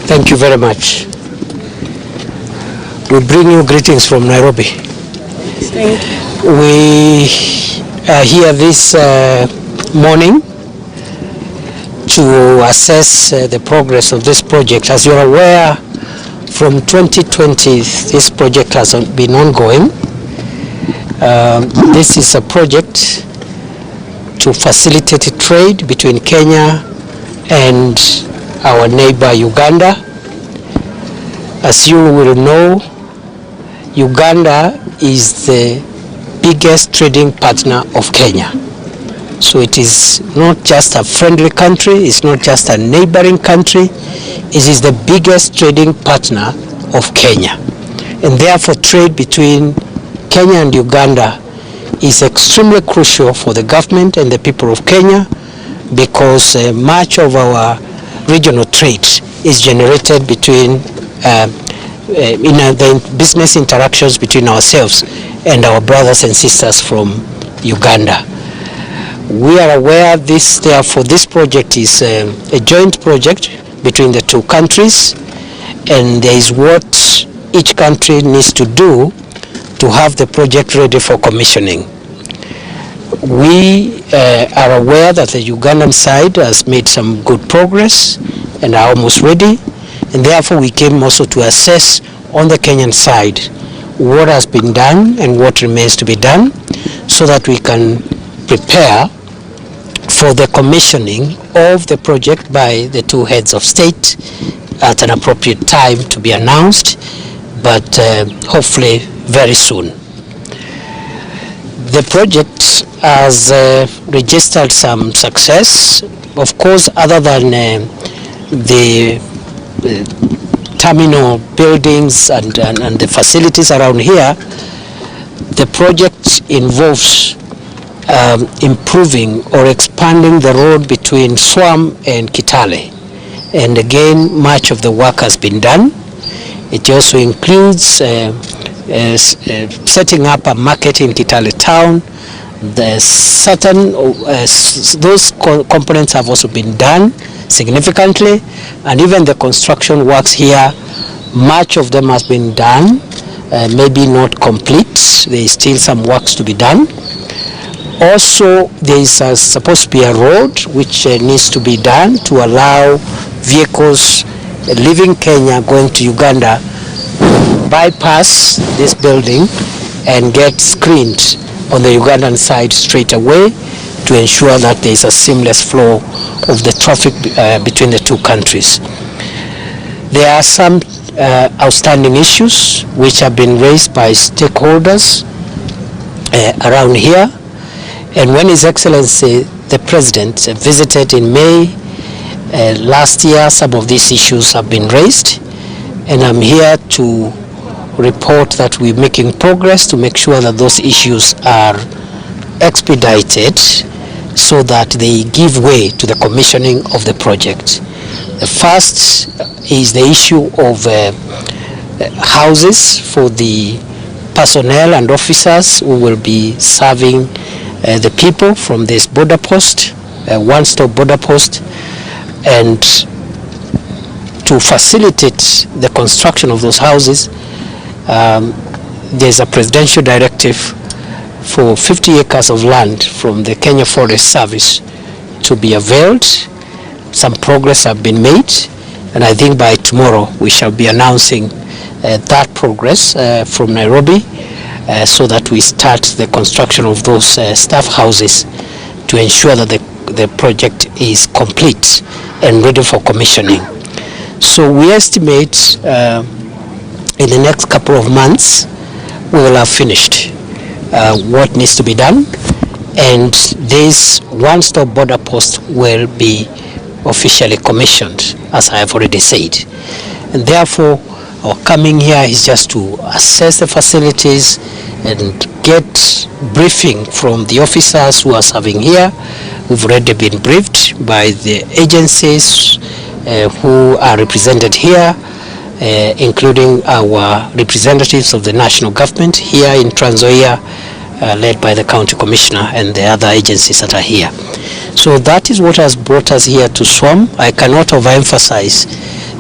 Thank you very much. We bring you greetings from Nairobi. Thank you. We are here this morning to assess the progress of this project. As you're aware, from 2020 this project has been ongoing. This is a project to facilitate trade between Kenya and our neighbor Uganda. As you will know, Uganda is the biggest trading partner of Kenya. So it is not just a friendly country, it's not just a neighboring country, it is the biggest trading partner of Kenya. And therefore trade between Kenya and Uganda is extremely crucial for the government and the people of Kenya, because much of our regional trade is generated between the business interactions between ourselves and our brothers and sisters from Uganda. We are aware therefore this project is a joint project between the two countries, and there is what each country needs to do to have the project ready for commissioning. We are aware that the Ugandan side has made some good progress and are almost ready, and therefore we came also to assess on the Kenyan side what has been done and what remains to be done, so that we can prepare for the commissioning of the project by the two heads of state at an appropriate time to be announced, but hopefully very soon. The project has registered some success, of course, other than the terminal buildings and the facilities around here. The project involves improving or expanding the road between Swam and Kitale, and again much of the work has been done. It also includes setting up a market in Kitale town. Those components have also been done significantly, and even the construction works here, much of them has been done, maybe not complete. There is still some works to be done. Also, there is supposed to be a road which needs to be done to allow vehicles leaving Kenya going to Uganda bypass this building and get screened on the Ugandan side straight away, to ensure that there is a seamless flow of the traffic between the two countries. There are some outstanding issues which have been raised by stakeholders around here, and when His Excellency the President visited in May last year, some of these issues have been raised, and I'm here to report that we're making progress to make sure that those issues are expedited so that they give way to the commissioning of the project. The first is the issue of houses for the personnel and officers who will be serving the people from this border post, one-stop border post, and to facilitate the construction of those houses, there's a presidential directive for 50 acres of land from the Kenya Forest Service to be availed. Some progress have been made, and I think by tomorrow we shall be announcing that progress from Nairobi, so that we start the construction of those staff houses to ensure that the project is complete and ready for commissioning. So we estimate in the next couple of months we will have finished what needs to be done, and this one-stop border post will be officially commissioned, as I have already said. And therefore, our coming here is just to assess the facilities and get briefing from the officers who are serving here. We've already been briefed by the agencies who are represented here, including our representatives of the national government here in Trans Nzoia, led by the county commissioner and the other agencies that are here. So that is what has brought us here to SWAM. I cannot overemphasize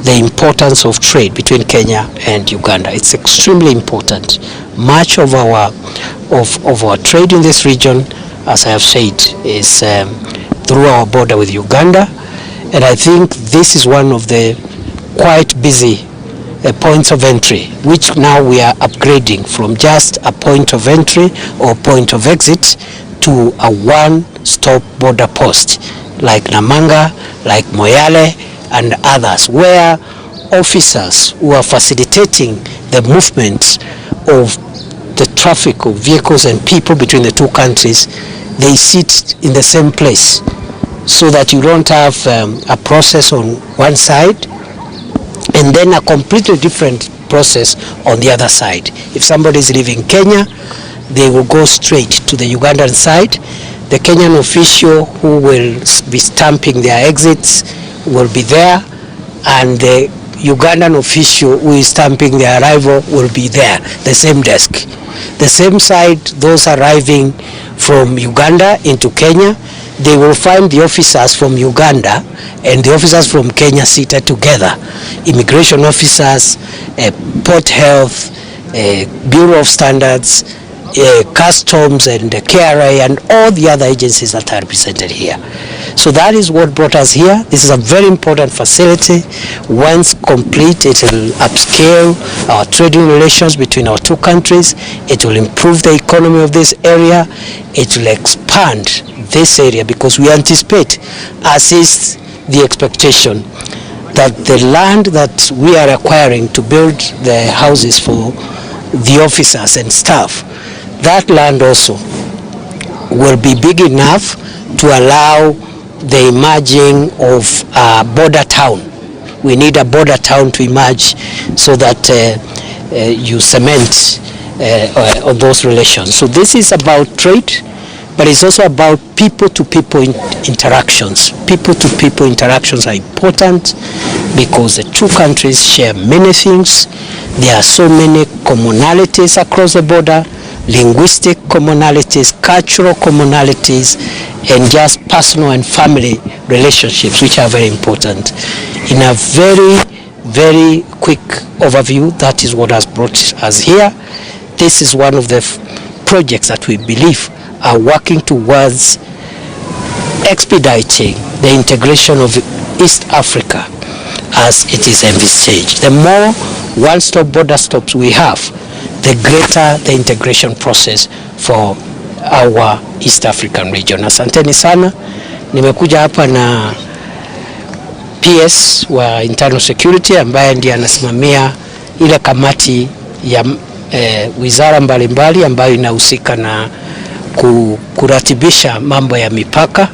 the importance of trade between Kenya and Uganda. It's extremely important. Much of our trade in this region, as I have said, is through our border with Uganda, and I think this is one of the quite busy points of entry, which now we are upgrading from just a point of entry or point of exit to a one-stop border post like Namanga, like Moyale and others, where officers who are facilitating the movement of the traffic of vehicles and people between the two countries, they sit in the same place, so that you don't have a process on one side and then a completely different process on the other side. If somebody is leaving Kenya, they will go straight to the Ugandan side. The Kenyan official who will be stamping their exits will be there, and the Ugandan official who is stamping their arrival will be there, the same desk. The same side, those arriving from Uganda into Kenya, they will find the officers from Uganda and the officers from Kenya seated together. Immigration officers, port health, Bureau of Standards, customs and the KRA and all the other agencies that are represented here. So that is what brought us here. This is a very important facility. Once complete, it will upscale our trading relations between our two countries. It will improve the economy of this area. It will expand this area, because we anticipate, as is the expectation, that the land that we are acquiring to build the houses for the officers and staff, that land also will be big enough to allow the emerging of a border town. We need a border town to emerge, so that you cement on those relations. So this is about trade, but it's also about people-to-people interactions. People-to-people interactions are important because the two countries share many things. There are so many commonalities across the border, linguistic commonalities, cultural commonalities, and just personal and family relationships, which are very important. In a very, very quick overview, that is what has brought us here. This is one of the projects that we believe are working towards expediting the integration of East Africa as it is envisaged. The more one-stop border stops we have, the greater the integration process for our East African region. Asanteni sana. Nimekuja hapa na PS wa Internal Security ambaye ndiye anasimamia ile kamati ya wizara mbalimbali ambayo inahusika na kuratibisha mambo ya mipaka